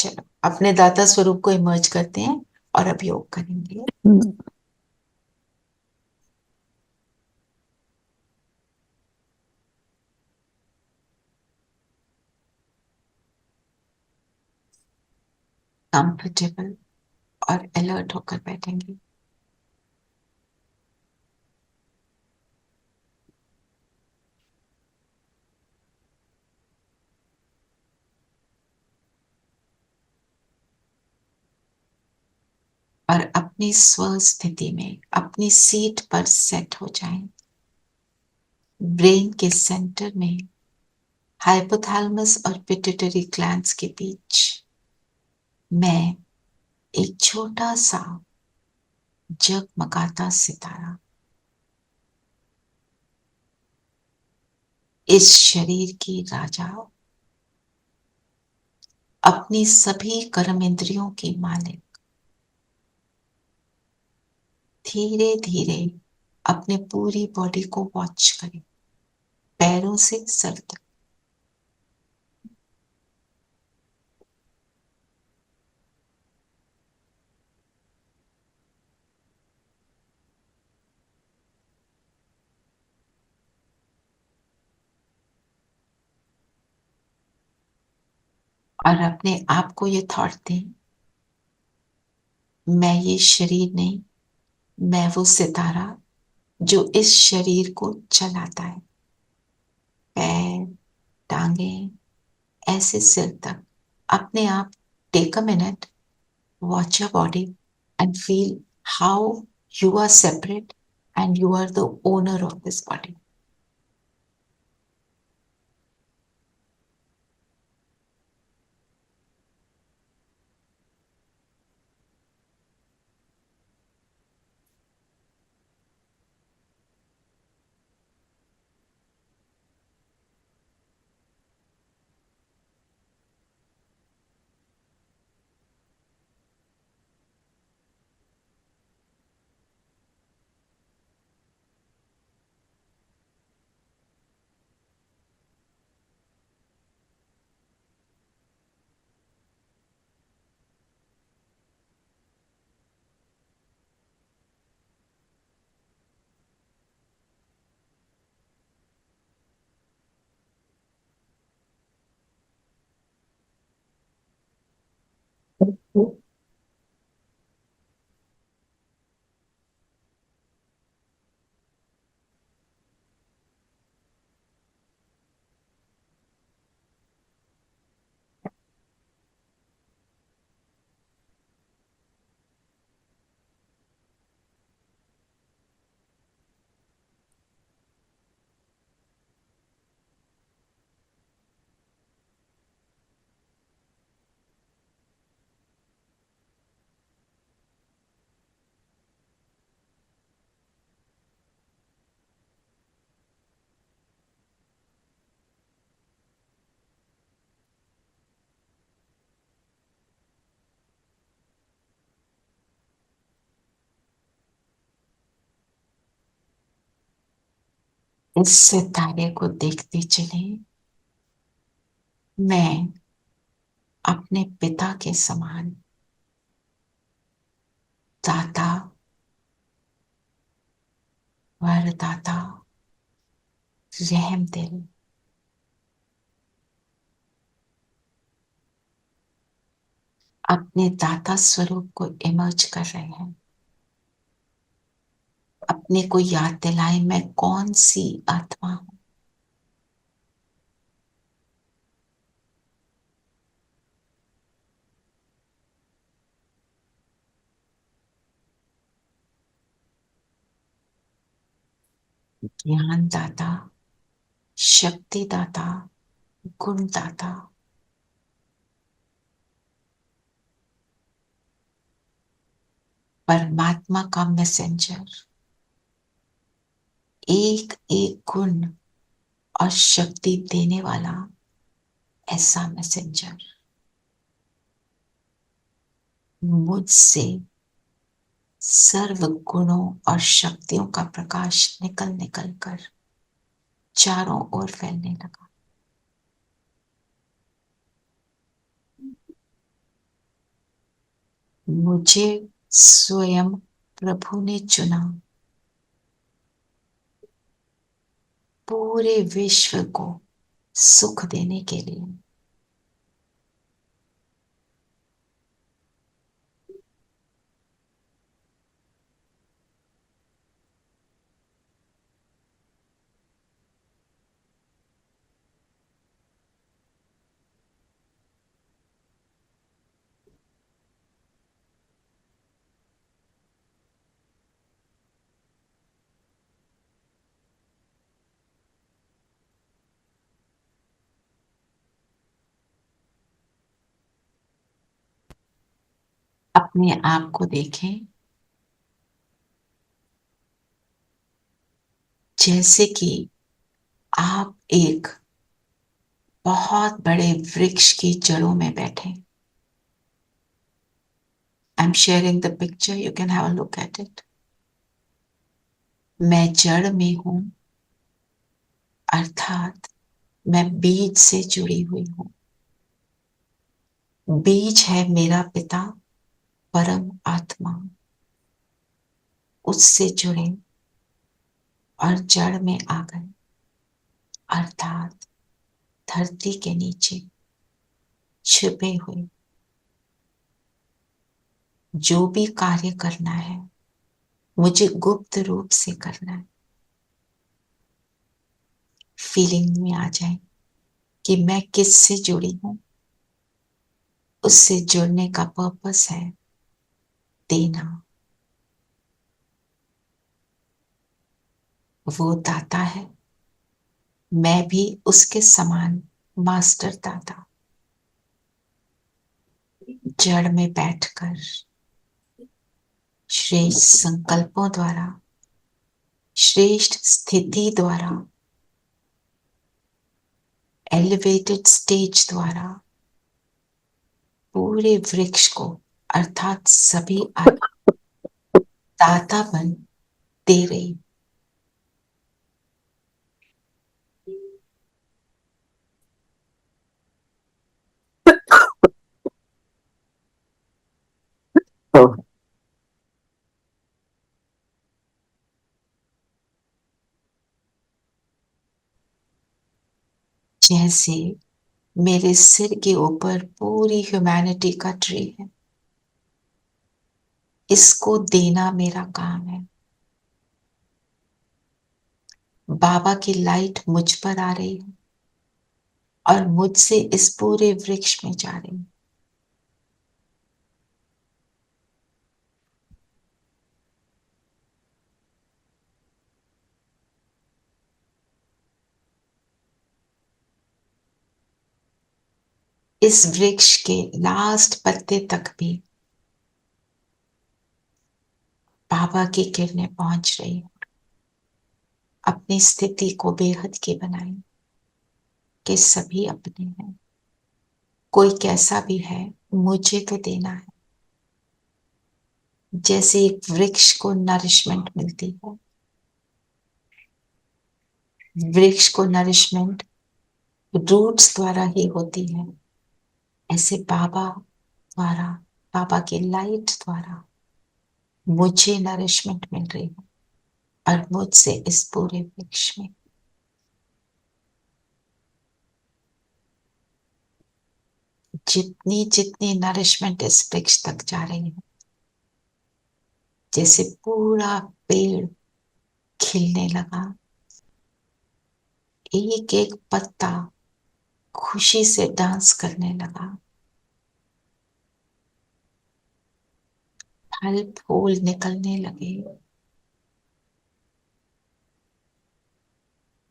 चलो अपने दाता स्वरूप को इमर्ज करते हैं और अब योग करेंगे। कंफर्टेबल और अलर्ट होकर बैठेंगे। और अपनी स्व स्थिति में अपनी सीट पर सेट हो जाएं। ब्रेन के सेंटर में हाइपोथैलेमस और पिट्यूटरी ग्लैंड्स के बीच मैं एक छोटा सा जगमगाता सितारा इस शरीर की राजा, अपनी सभी कर्म इंद्रियों की मालिक, धीरे धीरे अपने पूरी बॉडी को वॉच करें, पैरों से सर तक। और अपने आप को ये थॉट दें, मैं ये शरीर नहीं, मैं वो सितारा जो इस शरीर को चलाता है। पैर, टांगे, ऐसे सिर तक अपने आप। Take a minute, watch your body and feel how you are separate and you are the owner of this body. इस सितारे को देखते चले। मैं अपने पिता के समान दाता, वरदाता, रहम दिल, अपने दाता स्वरूप को इमर्ज कर रहे हैं। अपने को याद दिलाए मैं कौन सी आत्मा हूं। ज्ञान दाता, शक्ति दाता, गुण दाता, परमात्मा का मैसेंजर, एक एक गुण और शक्ति देने वाला ऐसा मैसेंजर मुझसे सर्व गुणों और शक्तियों का प्रकाश निकल निकल कर चारों ओर फैलने लगा। मुझे स्वयं प्रभु ने चुना पूरे विश्व को सुख देने के लिए। अपने आप को देखें जैसे कि आप एक बहुत बड़े वृक्ष की जड़ों में बैठे। I am sharing the picture, you can have a look at it. मैं जड़ में हूं, अर्थात मैं बीज से जुड़ी हुई हूं। बीज है मेरा पिता परम आत्मा, उससे जुड़े और जड़ में आ गए, अर्थात धरती के नीचे छिपे हुए। जो भी कार्य करना है मुझे गुप्त रूप से करना है। फीलिंग में आ जाए कि मैं किससे जुड़ी हूं। उससे जुड़ने का पर्पस है देना। वो दाता है, मैं भी उसके समान मास्टर दाता। जड़ में बैठकर श्रेष्ठ संकल्पों द्वारा, श्रेष्ठ स्थिति द्वारा, एलिवेटेड स्टेज द्वारा पूरे वृक्ष को अर्थात सभी दातापन दे रही। जैसे मेरे सिर के ऊपर पूरी ह्यूमैनिटी का ट्री है, इसको देना मेरा काम है। बाबा की लाइट मुझ पर आ रही है और मुझसे इस पूरे वृक्ष में जा रही है। इस वृक्ष के लास्ट पत्ते तक भी बाबा की किरणें पहुंच रही है। अपनी स्थिति को बेहद की बनाई कि सभी अपने हैं, कोई कैसा भी है मुझे तो देना है। जैसे एक वृक्ष को नरिशमेंट मिलती है, वृक्ष को नरिशमेंट रूट्स द्वारा ही होती है, ऐसे बाबा द्वारा, बाबा की लाइट द्वारा मुझे नरिशमेंट मिल रही है और मुझसे इस पूरे वृक्ष में। जितनी जितनी नरिशमेंट इस वृक्ष तक जा रही है, जैसे पूरा पेड़ खिलने लगा, एक एक पत्ता खुशी से डांस करने लगा, फल फूल निकलने लगे।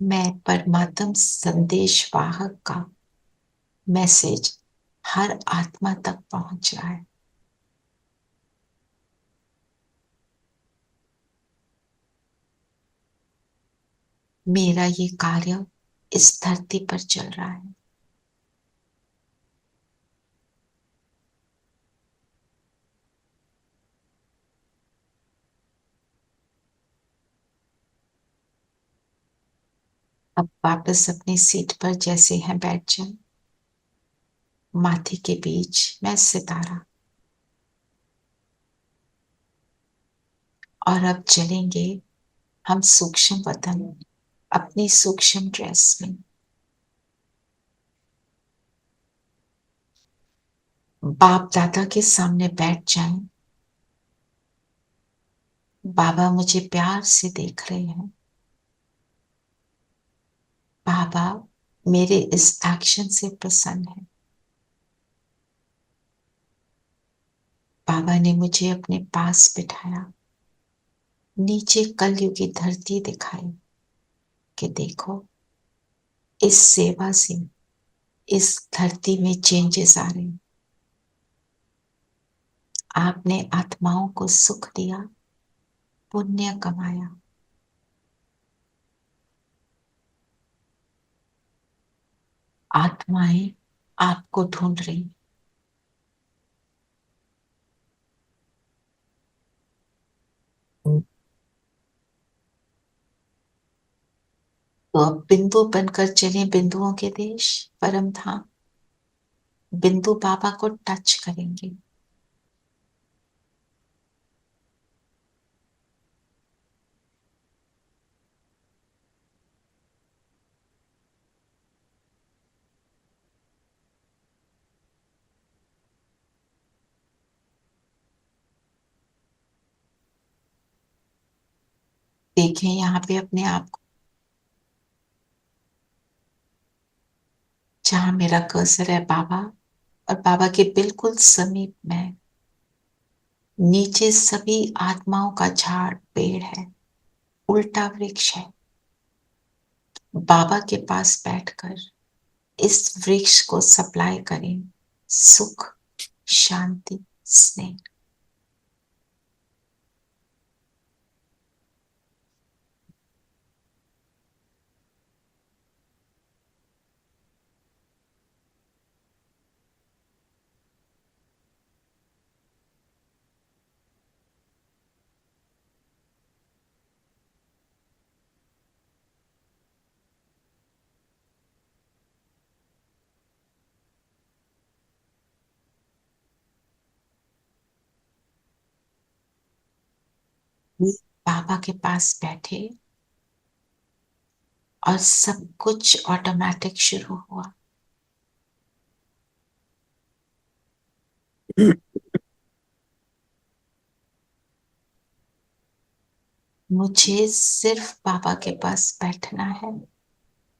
मैं परमात्म संदेश वाहक का मैसेज हर आत्मा तक पहुंच रहा है। मेरा ये कार्य इस धरती पर चल रहा है। अब वापस अपनी सीट पर जैसे हैं बैठ जाए। माथे के बीच मैं सितारा, और अब चलेंगे हम सूक्ष्म वतन अपनी सूक्ष्म ड्रेस में। बाप दादा के सामने बैठ जाएं। बाबा मुझे प्यार से देख रहे हैं। बाबा मेरे इस एक्शन से प्रसन्न है। बाबा ने मुझे अपने पास बिठाया, नीचे कलयुगी धरती दिखाई कि देखो इस सेवा से इस धरती में चेंजेस आ रहे हैं। आपने आत्माओं को सुख दिया, पुण्य कमाया। आत्माएं आपको ढूंढ रही। तो अब बिंदु बनकर चले बिंदुओं के देश परम धाम। बिंदु बाबा को टच करेंगे। देखें यहाँ पे अपने आप को, जहां मेरा कर्सर है बाबा और बाबा के बिल्कुल समीप में नीचे सभी आत्माओं का झाड़ पेड़ है, उल्टा वृक्ष है। बाबा के पास बैठकर इस वृक्ष को सप्लाई करें सुख, शांति, स्नेह। बाबा के पास बैठे और सब कुछ ऑटोमेटिक शुरू हुआ। मुझे सिर्फ बाबा के पास बैठना है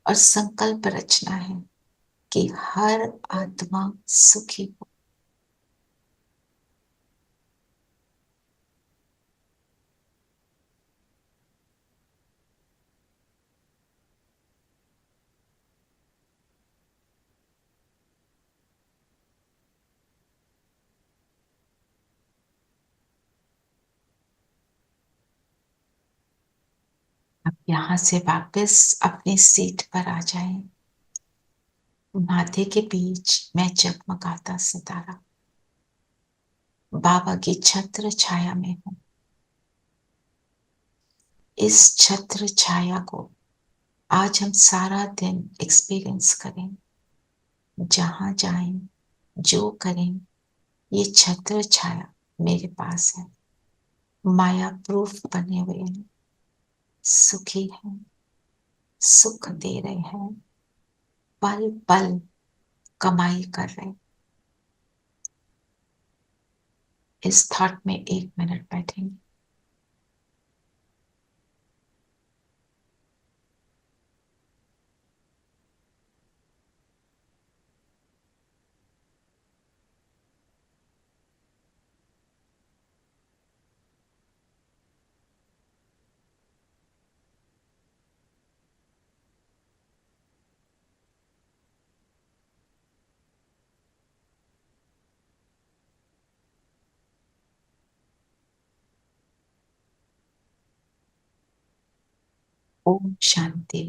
और संकल्प रचना है कि हर आत्मा सुखी हो। अब यहां से वापस अपनी सीट पर आ जाएं। माथे के बीच मैं जगमगाता सितारा बाबा की छत्र छाया में हूं। इस छत्र छाया को आज हम सारा दिन एक्सपीरियंस करें। जहां जाएं, जो करें, ये छत्र छाया मेरे पास है। माया प्रूफ बने हुए हैं, सुखी हैं, सुख दे रहे हैं, पल पल कमाई कर रहे हैं। इस थॉट में 1 मिनट बैठेंगे। ओम शांति।